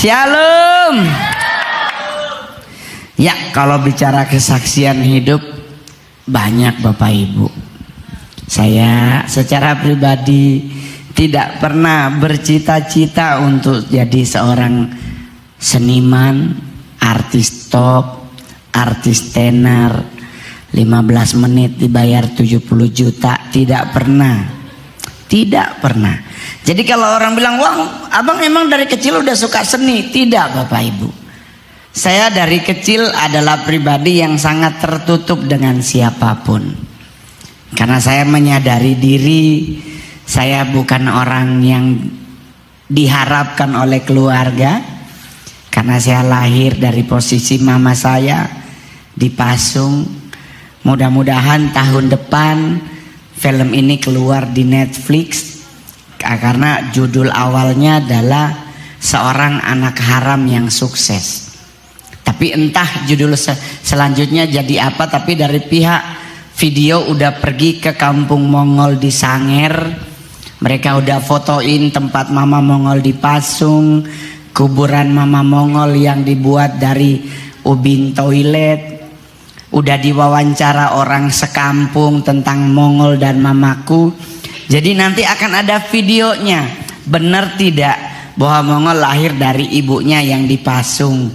Shalom. Ya, kalau bicara kesaksian hidup banyak Bapak Ibu. Saya secara pribadi tidak pernah bercita-cita untuk jadi seorang seniman, artis top, artis tenar, 15 menit dibayar 70 juta, tidak pernah. Tidak pernah. Jadi kalau orang bilang, wah abang emang dari kecil udah suka seni? Tidak Bapak Ibu. Saya dari kecil adalah pribadi yang sangat tertutup dengan siapapun. Karena saya menyadari diri, saya bukan orang yang diharapkan oleh keluarga. Karena saya lahir dari posisi mama saya dipasung. Mudah-mudahan tahun depan film ini keluar di Netflix. Karena judul awalnya adalah seorang anak haram yang sukses. Tapi entah judul selanjutnya jadi apa. Tapi dari pihak video udah pergi ke kampung Mongol di Sanger. Mereka udah fotoin tempat Mama Mongol dipasung, kuburan Mama Mongol yang dibuat dari ubin toilet. Udah diwawancara orang sekampung tentang Mongol dan mamaku. Jadi nanti akan ada videonya. Benar tidak bahwa Mongol lahir dari ibunya yang dipasung.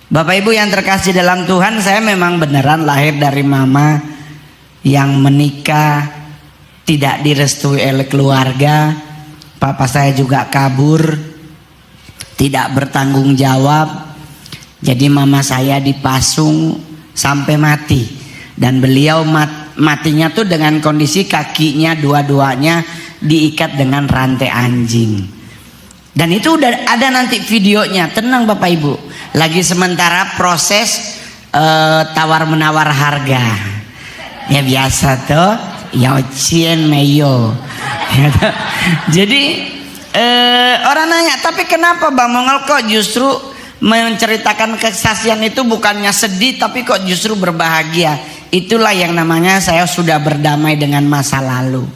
Bapak Ibu yang terkasih dalam Tuhan, saya memang beneran lahir dari mama yang menikah, tidak direstui oleh keluarga. Papa saya juga kabur, tidak bertanggung jawab. Jadi mama saya dipasung sampai mati. Dan beliau matinya tuh dengan kondisi kakinya dua-duanya diikat dengan rantai anjing. Dan itu udah ada nanti videonya. Tenang Bapak Ibu, lagi sementara proses tawar-menawar harga. Ya biasa tuh, Yocien Meyo. Jadi orang nanya, tapi kenapa Bang Mongol kok justru menceritakan kesaksian itu bukannya sedih tapi kok justru berbahagia? Itulah yang namanya saya sudah berdamai dengan masa lalu.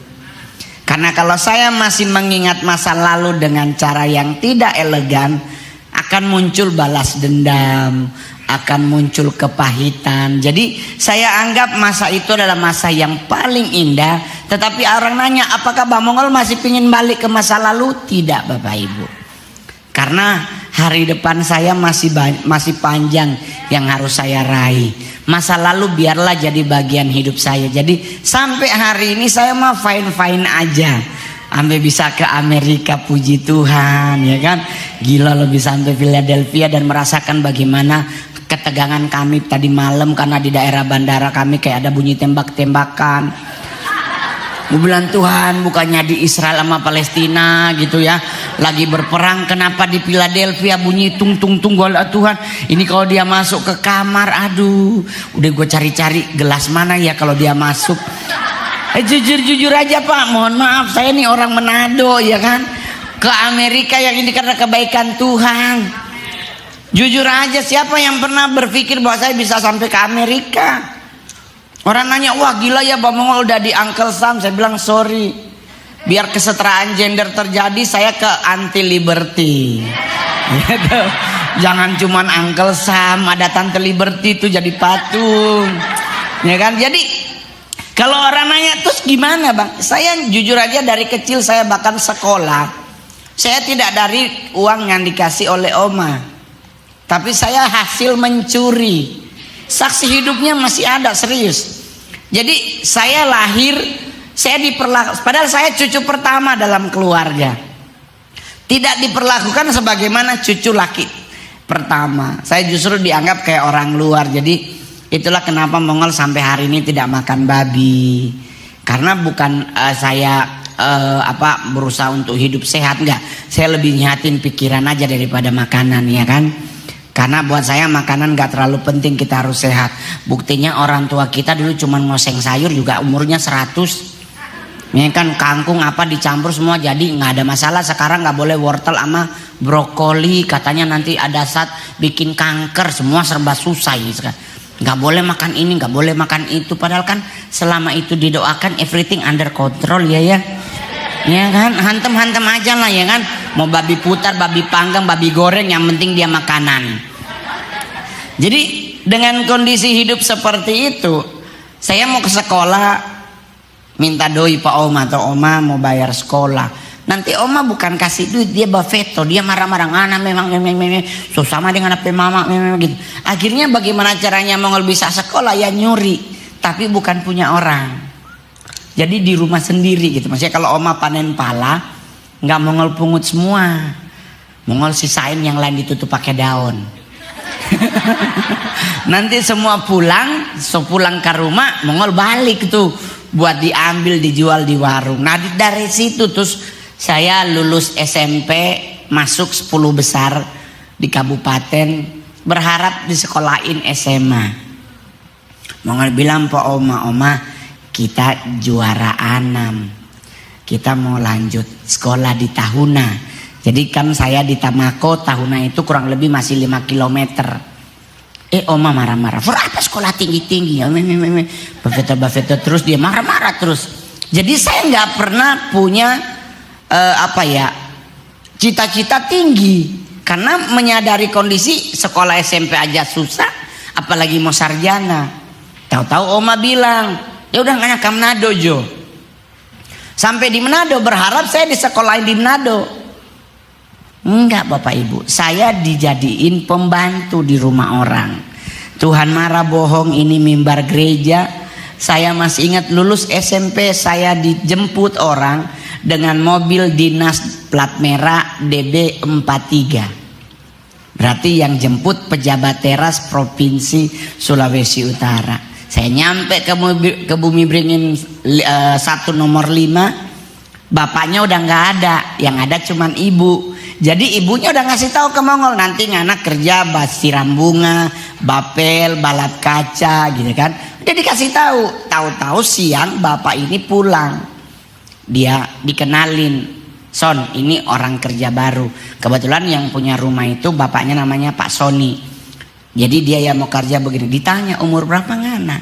Karena kalau saya masih mengingat masa lalu dengan cara yang tidak elegan, akan muncul balas dendam, akan muncul kepahitan. Jadi saya anggap masa itu adalah masa yang paling indah. Tetapi orang nanya, apakah Bang Mongol masih ingin balik ke masa lalu? Tidak Bapak Ibu. Karena hari depan saya masih panjang yang harus saya raih. Masa lalu biarlah jadi bagian hidup saya. Jadi sampai hari ini saya mah fine-fine aja. Sampai bisa ke Amerika, puji Tuhan, ya kan. Gila, lebih sampai Philadelphia dan merasakan bagaimana ketegangan kami tadi malam karena di daerah bandara kami kayak ada bunyi tembak-tembakan. Gue bilang, Tuhan, bukannya di Israel sama Palestina gitu ya lagi berperang, kenapa di Philadelphia bunyi tung tung tung? Gue lihat, Tuhan, ini kalau dia masuk ke kamar, aduh, udah gue cari-cari gelas mana ya kalau dia masuk. Jujur aja Pak, mohon maaf, saya nih orang Manado ya kan, ke Amerika yang ini karena kebaikan Tuhan. Jujur aja, siapa yang pernah berpikir bahwa saya bisa sampai ke Amerika? Orang nanya, wah gila ya Bang Mongol udah di Uncle Sam. Saya bilang sorry, biar kesetaraan gender terjadi saya ke anti liberty gitu. Jangan cuman Uncle Sam, ada Tante Liberty itu jadi patung, ya kan. Jadi kalau orang nanya terus gimana Bang, saya jujur aja dari kecil saya bahkan sekolah saya tidak dari uang yang dikasih oleh oma, tapi saya hasil mencuri. Saksi hidupnya masih ada, serius. Jadi saya lahir, saya diperlakukan, padahal saya cucu pertama dalam keluarga, tidak diperlakukan sebagaimana cucu laki pertama. Saya justru dianggap kayak orang luar. Jadi itulah kenapa Mongol sampai hari ini tidak makan babi. Karena bukan saya berusaha untuk hidup sehat, enggak. Saya lebih nyihatin pikiran aja daripada makanan, ya kan. Karena buat saya makanan gak terlalu penting, kita harus sehat. Buktinya orang tua kita dulu cuma ngoseng sayur juga umurnya 100. Ini kan kangkung apa dicampur semua jadi gak ada masalah. Sekarang gak boleh wortel sama brokoli, katanya nanti ada saat bikin kanker, semua serba susah ini sekarang. Gak boleh makan ini, gak boleh makan itu. Padahal kan selama itu didoakan everything under control, ya ya. Ya kan, hantem-hantem aja lah ya kan. Mau babi putar, babi panggang, babi goreng, yang penting dia makanan. Jadi dengan kondisi hidup seperti itu, saya mau ke sekolah, minta doi Pak Oma atau Oma mau bayar sekolah. Nanti Oma bukan kasih duit, dia veto, dia marah-marah, anak memang so sama dengan apa mama gitu. Akhirnya bagaimana caranya Mongol bisa sekolah? Ya nyuri, tapi bukan punya orang. Jadi di rumah sendiri gitu. Maksudnya kalau Oma panen pala, nggak Mongol pungut semua, Mongol sisain yang lain ditutup pakai daun. Nanti semua pulang, pulang ke rumah, Mongol balik tuh buat diambil dijual di warung. Nah dari situ terus saya lulus SMP, masuk 10 besar di kabupaten, berharap disekolahin SMA. Mongol bilang Pak Oma, kita juara 6, kita mau lanjut sekolah di Tahuna. Jadi kan saya di Tamako, Tahuna itu kurang lebih masih 5 kilometer. Oma marah-marah, apa sekolah tinggi-tinggi ya, bafeta terus, dia marah-marah terus. Jadi saya nggak pernah punya cita-cita tinggi, karena menyadari kondisi sekolah SMP aja susah, apalagi mau sarjana. Tahu-tahu Oma bilang, ya udah nggak ke Manado Jo. Sampai di Manado berharap saya disekolahin di Manado. Enggak Bapak Ibu, saya dijadiin pembantu di rumah orang. Tuhan marah, bohong, ini mimbar gereja. Saya masih ingat lulus SMP, saya dijemput orang dengan mobil dinas plat merah DB43. Berarti yang jemput pejabat teras Provinsi Sulawesi Utara. Saya nyampe ke Bumi Beringin 1 nomor 5. Bapaknya udah nggak ada, yang ada cuman ibu. Jadi ibunya udah ngasih tahu ke Mongol, nanti anak kerja siram bunga, bapel, balap kaca gitu kan. Dia dikasih tahu siang bapak ini pulang. Dia dikenalin, Son ini orang kerja baru. Kebetulan yang punya rumah itu bapaknya namanya Pak Soni. Jadi dia yang mau kerja begini. Ditanya umur berapa ngana?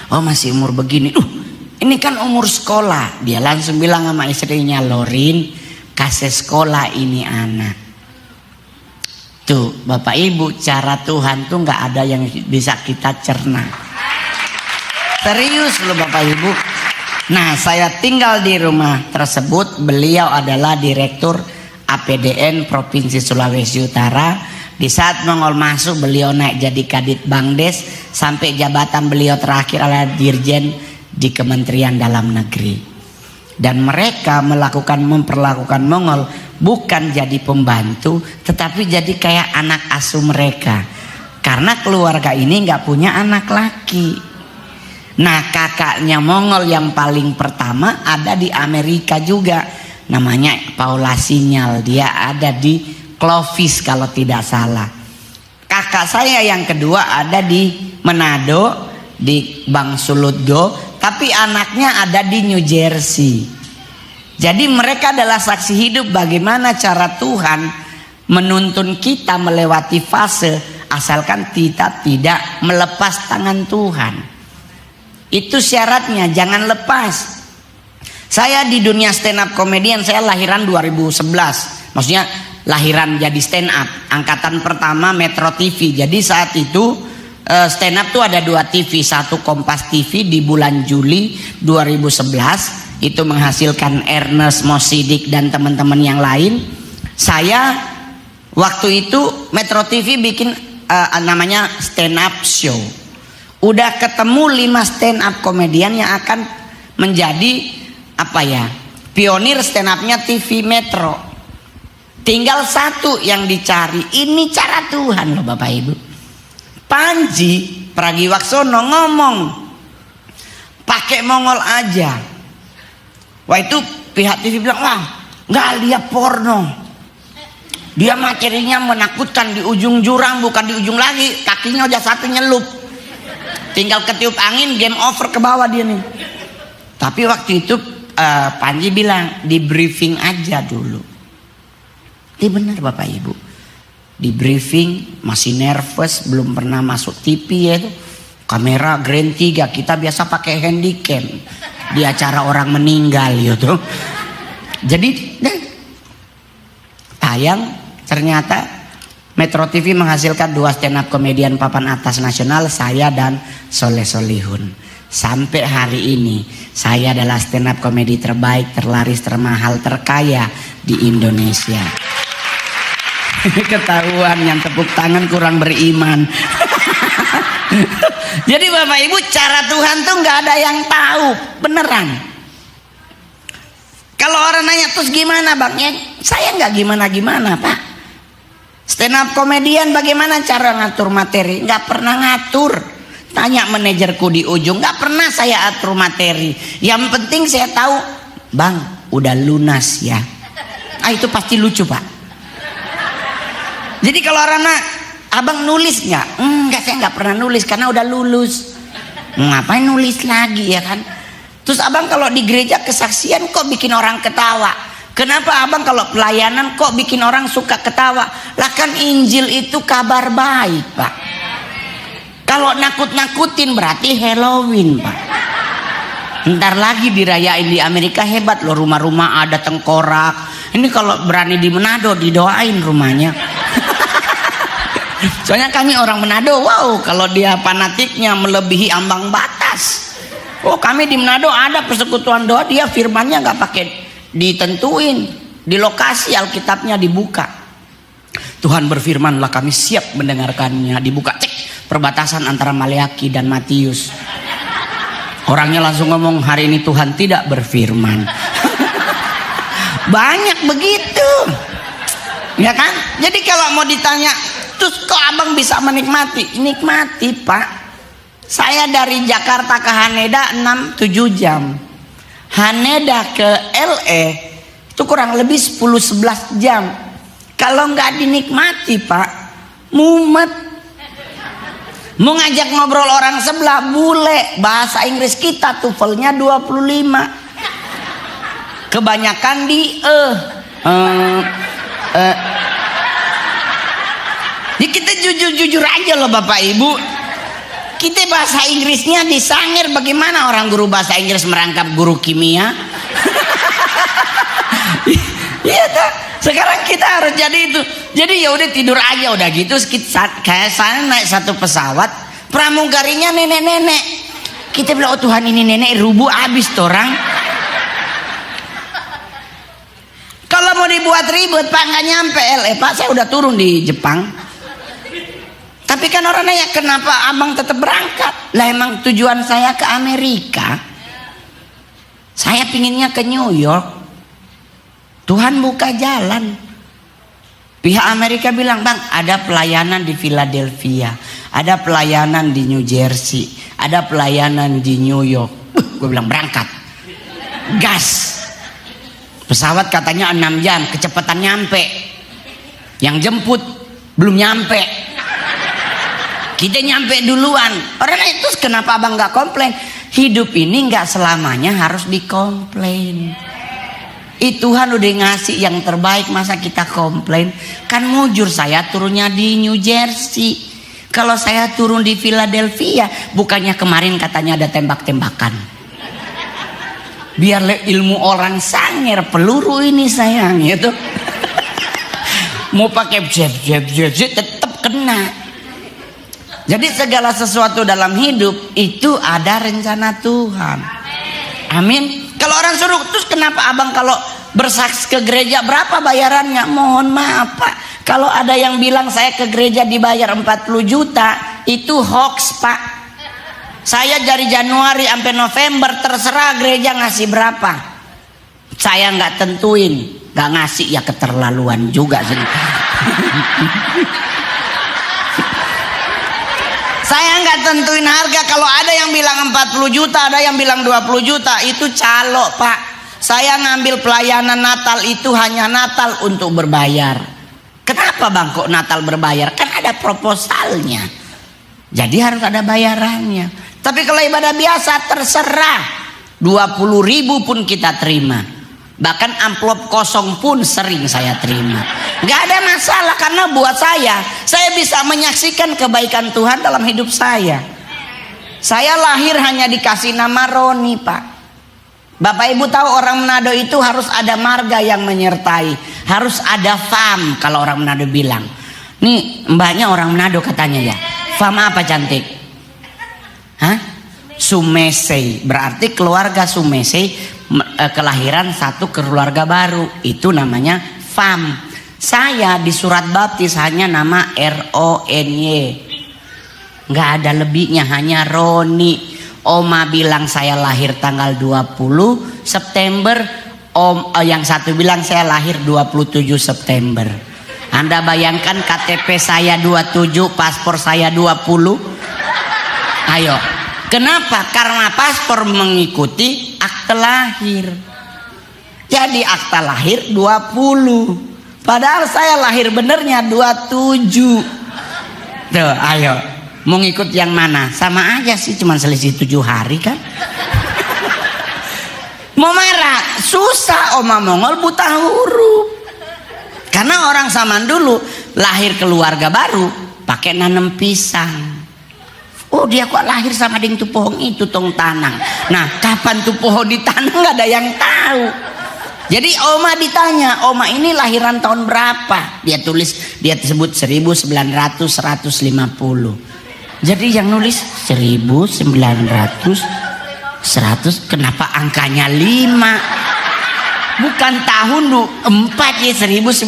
Oh masih umur begini. Ini kan umur sekolah. Dia langsung bilang sama istrinya, Lorin kasih sekolah ini anak. Tuh Bapak Ibu, cara Tuhan tuh nggak ada yang bisa kita cerna. Serius loh Bapak Ibu. Nah saya tinggal di rumah tersebut. Beliau adalah Direktur APDN Provinsi Sulawesi Utara. Di saat Mongol masuk, beliau naik jadi Kadit Bangdes, sampai jabatan beliau terakhir adalah Dirjen di Kementerian Dalam Negeri. Dan mereka memperlakukan Mongol bukan jadi pembantu, tetapi jadi kayak anak asuh mereka. Karena keluarga ini nggak punya anak laki. Nah kakaknya Mongol yang paling pertama ada di Amerika juga, namanya Paula Sinyal. Dia ada di Clovis kalau tidak salah. Kakak saya yang kedua ada di Manado, di Bang Sulutgo, tapi anaknya ada di New Jersey. Jadi mereka adalah saksi hidup bagaimana cara Tuhan menuntun kita melewati fase, asalkan kita tidak melepas tangan Tuhan. Itu syaratnya, jangan lepas. Saya di dunia stand up komedian, saya lahiran 2011. Maksudnya lahiran jadi stand up, angkatan pertama Metro TV. Jadi saat itu stand up tuh ada 2 TV, satu Kompas TV di bulan Juli 2011, itu menghasilkan Ernest Mosidik dan teman-teman yang lain. Saya waktu itu Metro TV bikin namanya stand up show. Udah ketemu 5 stand up komedian yang akan menjadi pionir stand upnya TV Metro. Tinggal 1 yang dicari. Ini cara Tuhan loh Bapak Ibu. Panji Pragiwaksono ngomong pakai Mongol aja. Wah itu pihak TV bilang, wah nggak lihat porno. Dia materinya menakutkan, di ujung jurang bukan di ujung lagi, kakinya udah 1 nyelup. Tinggal ketiup angin, game over ke bawah dia nih. Tapi waktu itu Panji bilang di briefing aja dulu. Ini benar Bapak Ibu. Di briefing masih nervous, belum pernah masuk TV ya itu. Kamera Grand 3, kita biasa pakai handycam di acara orang meninggal gitu. Jadi tayang, ternyata Metro TV menghasilkan 2 stand up komedian papan atas nasional, saya dan Soleh Solihun. Sampai hari ini saya adalah stand up komedi terbaik, terlaris, termahal, terkaya di Indonesia. Ketahuan yang tepuk tangan kurang beriman. Jadi Bapak Ibu, cara Tuhan tuh nggak ada yang tahu, beneran. Kalau orang nanya terus gimana Bang? Ya, saya nggak gimana-gimana Pak. Stand up komedian bagaimana cara ngatur materi? Nggak pernah ngatur. Tanya manajerku di ujung, nggak pernah saya atur materi. Yang penting saya tahu, Bang, udah lunas ya. Ah, itu pasti lucu Pak. Jadi kalau orang Abang nulis nggak? Enggak, saya nggak pernah nulis karena udah lulus. Ngapain nulis lagi ya kan? Terus Abang kalau di gereja kesaksian kok bikin orang ketawa? Kenapa Abang kalau pelayanan kok bikin orang suka ketawa? Lah kan Injil itu kabar baik Pak. Kalau nakut-nakutin berarti Halloween Pak. Ntar lagi dirayain di Amerika, hebat loh, rumah-rumah ada tengkorak. Ini kalau berani di Manado didoain rumahnya. Soalnya kami orang Manado, wow, kalau dia fanatiknya melebihi ambang batas. Oh, kami di Manado ada persekutuan doa, dia firmannya nggak pakai ditentuin, di lokasi Alkitabnya dibuka. Tuhan berfirmanlah, kami siap mendengarkannya. Dibuka, cek perbatasan antara Maleaki dan Matius. Orangnya langsung ngomong, hari ini Tuhan tidak berfirman. Banyak begitu, ya kan? Jadi kalau mau ditanya, terus kok Abang bisa menikmati? Nikmati Pak. Saya dari Jakarta ke Haneda 6-7 jam. Haneda ke LA itu kurang lebih 10-11 jam. Kalau nggak dinikmati Pak, mumet. Mau ngajak ngobrol orang sebelah bule, bahasa Inggris kita TOEFL-nya 25. Kebanyakan di Jadi kita jujur-jujur aja loh Bapak Ibu. Kita bahasa Inggrisnya disangir, bagaimana orang guru bahasa Inggris merangkap guru kimia? Iya tak? Sekarang kita harus jadi itu. Jadi ya udah tidur aja udah gitu. Kayak saya naik satu pesawat, pramugarinya nenek-nenek. Kita bilang, oh Tuhan ini nenek rubuh abis tuh orang. Kalau mau dibuat ribet Pak, nggak nyampe LA Pak, saya udah turun di Jepang. Tapi kan orang nanya, kenapa Abang tetap berangkat? Lah emang tujuan saya ke Amerika. Saya pinginnya ke New York. Tuhan buka jalan. Pihak Amerika bilang, Bang, ada pelayanan di Philadelphia, ada pelayanan di New Jersey, ada pelayanan di New York. Gue bilang berangkat. Gas. Pesawat katanya 6 jam, kecepatan nyampe. Yang jemput belum nyampe. Kita nyampe duluan. Orang itu kenapa Abang nggak komplain? Hidup ini nggak selamanya harus dikomplain. Tuhan udah ngasih yang terbaik, masa kita komplain? Kan mujur saya turunnya di New Jersey. Kalau saya turun di Philadelphia, bukannya kemarin katanya ada tembak-tembakan. Biar ilmu orang sangir, peluru ini sayang gitu. Mau pakai jet tetap kena. Jadi segala sesuatu dalam hidup itu ada rencana Tuhan. Amin. Kalau orang suruh, terus kenapa Abang kalau bersaksi ke gereja berapa bayarannya? Mohon maaf Pak, kalau ada yang bilang saya ke gereja dibayar 40 juta, itu hoax Pak. Saya dari Januari sampai November terserah gereja ngasih berapa. Saya nggak tentuin, nggak ngasih ya keterlaluan juga sih. Saya nggak tentuin harga. Kalau ada yang bilang 40 juta, ada yang bilang 20 juta, itu calo Pak. Saya ngambil pelayanan Natal itu hanya Natal untuk berbayar. Kenapa Bang kok Natal berbayar? Kan ada proposalnya. Jadi harus ada bayarannya. Tapi kalau ibadah biasa terserah, 20.000 pun kita terima. Bahkan amplop kosong pun sering saya terima. Gak ada masalah, karena buat saya bisa menyaksikan kebaikan Tuhan dalam hidup saya. Saya lahir hanya dikasih nama Roni Pak. Bapak Ibu tahu orang Manado itu harus ada marga yang menyertai, harus ada fam. Kalau orang Manado bilang, nih mbaknya orang Manado katanya ya, fam apa cantik? Hah? Sumesei, berarti keluarga Sumesei kelahiran satu keluarga baru, itu namanya fam. Saya di surat baptis hanya nama RONY, nggak ada lebihnya, hanya Roni. Oma bilang saya lahir tanggal 20 September, yang satu bilang saya lahir 27 September. Anda bayangkan KTP saya 27, paspor saya 20. Ayo, kenapa? Karena paspor mengikuti akte lahir. Jadi akta lahir 20, padahal saya lahir benernya 27. Tuh, ayo. Mau ngikut yang mana? Sama aja sih, cuman selisih 7 hari kan. Mau marah? Susah, Oma Mongol buta huruf. Karena orang zaman dulu lahir keluarga baru pakai nanam pisang. Oh, dia kok lahir sama ding tuh pohon itu tong tanang. Nah, kapan tuh pohon ditanam nggak ada yang tahu. Jadi Oma ditanya, Oma ini lahiran tahun berapa? Dia tulis, dia sebut 1900, 150. Jadi yang nulis 1900, 100, kenapa angkanya 5? Bukan tahun 4 ya, 1950.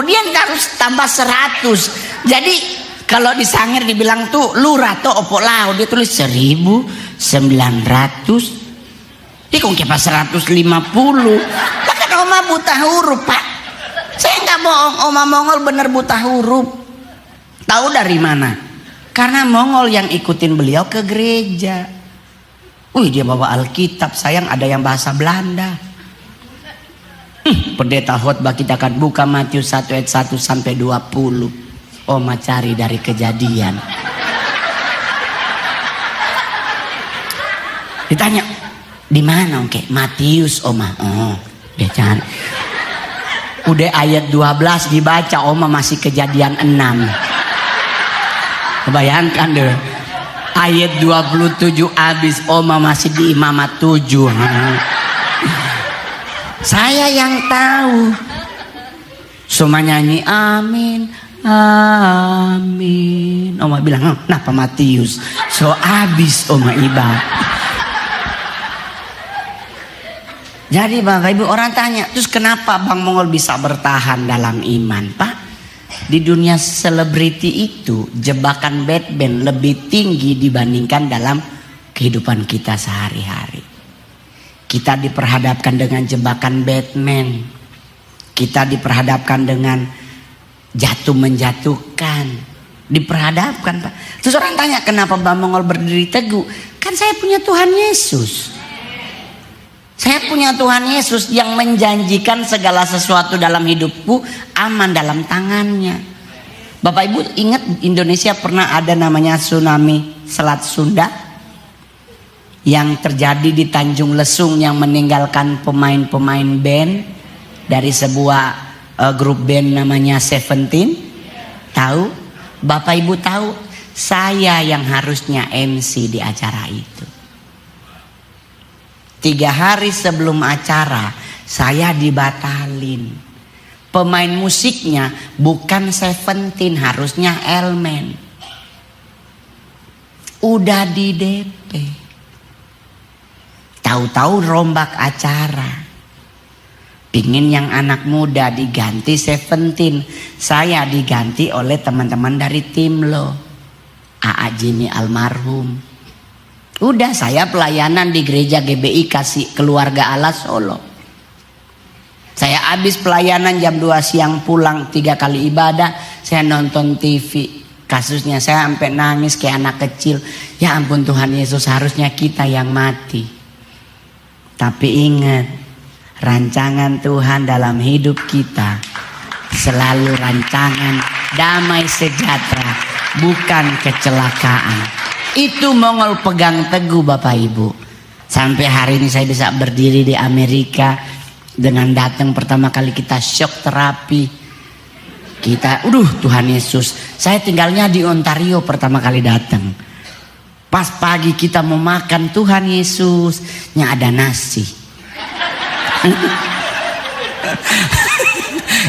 Dia harus tambah 100. Jadi kalau di Sangir dibilang tuh lurah to opo lau, dia tulis 1900. Dia kok kepa 150. Kan Oma buta huruf, Pak. Saya nggak bohong, Oma Mongol bener buta huruf. Tahu dari mana? Karena Mongol yang ikutin beliau ke gereja. Wih, dia bawa Alkitab, sayang ada yang bahasa Belanda. Pendeta khotbah kita akan buka Matius 1 ayat 1 sampai 20. Oma cari dari Kejadian. Ditanya, di mana oke? Matius, Oma. Oh, dia cari. Udah ayat 12 dibaca, Oma masih Kejadian 6. Bayangkan deh, ayat 27 habis, Oma masih di Imamat 7. Saya yang tahu. Semua nyanyi amin, amin. Oma bilang, kenapa Matius? So habis Oma ibadah. Jadi Bapak Ibu, orang tanya, terus kenapa Bang Mongol bisa bertahan dalam iman, Pak? Di dunia selebriti itu jebakan Batman lebih tinggi dibandingkan dalam kehidupan kita sehari-hari. Kita diperhadapkan dengan jebakan Batman. Kita diperhadapkan dengan jatuh menjatuhkan. Diperhadapkan, Pak. Terus orang tanya, kenapa Bang Mongol berdiri teguh? Kan saya punya Tuhan Yesus. Saya punya Tuhan Yesus yang menjanjikan segala sesuatu dalam hidupku aman dalam tangannya. Bapak Ibu ingat Indonesia pernah ada namanya tsunami Selat Sunda yang terjadi di Tanjung Lesung yang meninggalkan pemain-pemain band dari sebuah grup band namanya Seventeen. Tahu? Bapak Ibu tahu? Saya yang harusnya MC di acara itu. 3 hari sebelum acara saya dibatalin. Pemain musiknya bukan Seventeen, harusnya Elmen. Udah di DP. Tahu-tahu rombak acara. Pingin yang anak muda diganti Seventeen. Saya diganti oleh teman-teman dari tim lo. AA Jimmy almarhum. Udah, saya pelayanan di gereja GBI Kasih Keluarga Allah Solo. Saya habis pelayanan jam 2 siang pulang 3 kali ibadah. Saya nonton TV. Kasusnya saya sampai nangis kayak anak kecil. Ya ampun Tuhan Yesus, harusnya kita yang mati. Tapi ingat, rancangan Tuhan dalam hidup kita selalu rancangan damai sejahtera, bukan kecelakaan. Itu Mongol pegang teguh Bapak Ibu. Sampai hari ini saya bisa berdiri di Amerika. Dengan datang pertama kali kita shock terapi. Kita, Tuhan Yesus. Saya tinggalnya di Ontario pertama kali datang. Pas pagi kita mau makan, Tuhan Yesus, nya ada nasi.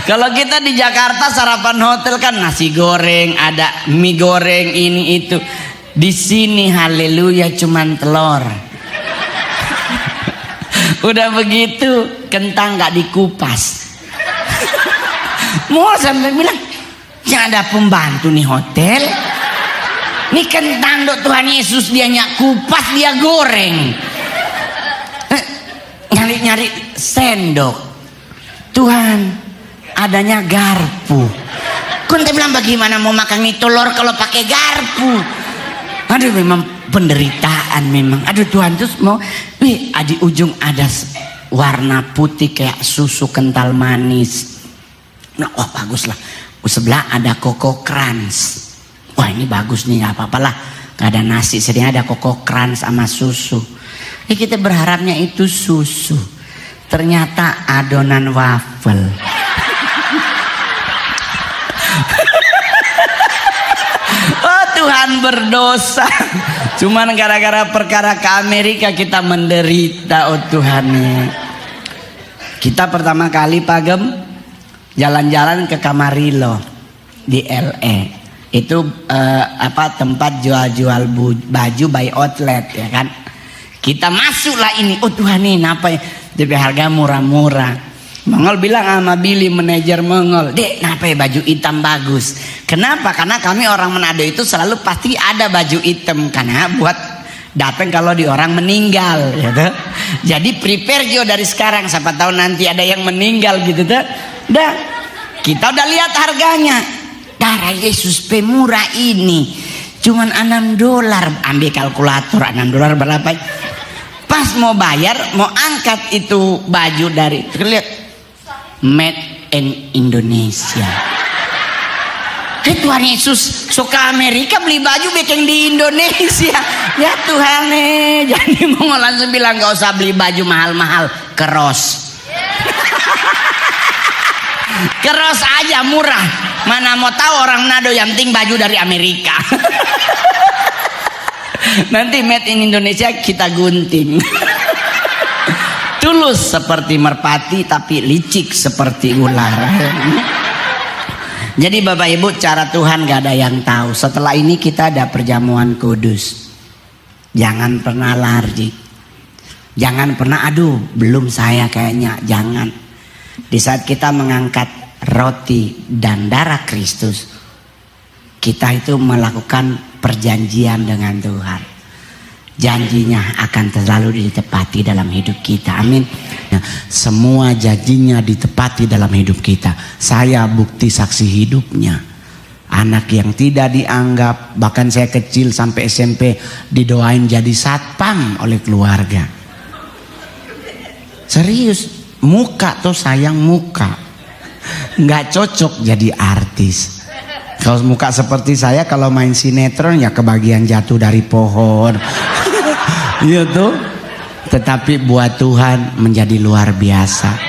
Kalau kita di Jakarta sarapan hotel kan nasi goreng, ada mie goreng ini itu. Di sini haleluya cuman telur. Udah begitu kentang nggak dikupas. Mau sampai bilang, jangan ada pembantu nih hotel. Nih kentang dok Tuhan Yesus dia nyak kupas, dia goreng. Nyari-nyari sendok. Tuhan, adanya garpu. Kunti bilang bagaimana mau makan mie telur kalau pakai garpu? Aduh memang penderitaan memang. Aduh Tuhan terus mau, di ujung ada warna putih kayak susu kental manis. Nah, wah bagus lah. Sebelah ada Koko Crunch. Wah ini bagus nih, nggak apa-apalah. Gak ada nasi, sedang ada Koko Crunch sama susu. Kita berharapnya itu susu. Ternyata adonan wafel. Oh Tuhan berdosa. Cuman gara-gara perkara ke Amerika kita menderita. Oh Tuhan. Kita pertama kali pagem jalan-jalan ke Camarillo di LA. Itu tempat jual-jual baju by outlet ya kan. Kita masuklah ini. Oh Tuhan ini apa ya? Tapi harga murah-murah. Mongol bilang sama Billy manajer Mongol, "Dek, kenapa ya baju hitam bagus?" Kenapa? Karena kami orang Manado itu selalu pasti ada baju hitam karena buat datang kalau di orang meninggal gitu. Jadi prepare Jo dari sekarang, siapa tahu nanti ada yang meninggal gitu tuh. Dah. Kita udah lihat harganya. Darah Yesus pemurah ini. Cuman $6. Ambil kalkulator $6 berapa? Pas mau bayar, mau angkat itu baju dari lihat made in Indonesia. Tuhan Yesus suka Amerika beli baju bikin di Indonesia. Ya Tuhan jadi mau langsung bilang gak usah beli baju mahal-mahal, keros. Keros aja murah. Mana mau tahu orang Manado yang penting baju dari Amerika. Nanti made in Indonesia kita gunting. Tulus seperti merpati tapi licik seperti ular. Jadi Bapak Ibu, cara Tuhan gak ada yang tahu. Setelah ini kita ada perjamuan kudus. Jangan pernah lari. Jangan pernah aduh belum saya kayaknya. Jangan. Di saat kita mengangkat roti dan darah Kristus, kita itu melakukan perjanjian dengan Tuhan. Janjinya akan selalu ditepati dalam hidup kita. Amin. Nah, semua janjinya ditepati dalam hidup kita. Saya bukti saksi hidupnya. Anak yang tidak dianggap, bahkan saya kecil sampai SMP didoain jadi satpam oleh keluarga. Serius, muka tuh sayang muka. Nggak cocok jadi artis. Kalau muka seperti saya kalau main sinetron ya kebagian jatuh dari pohon. Iya tuh. Tetapi buat Tuhan menjadi luar biasa.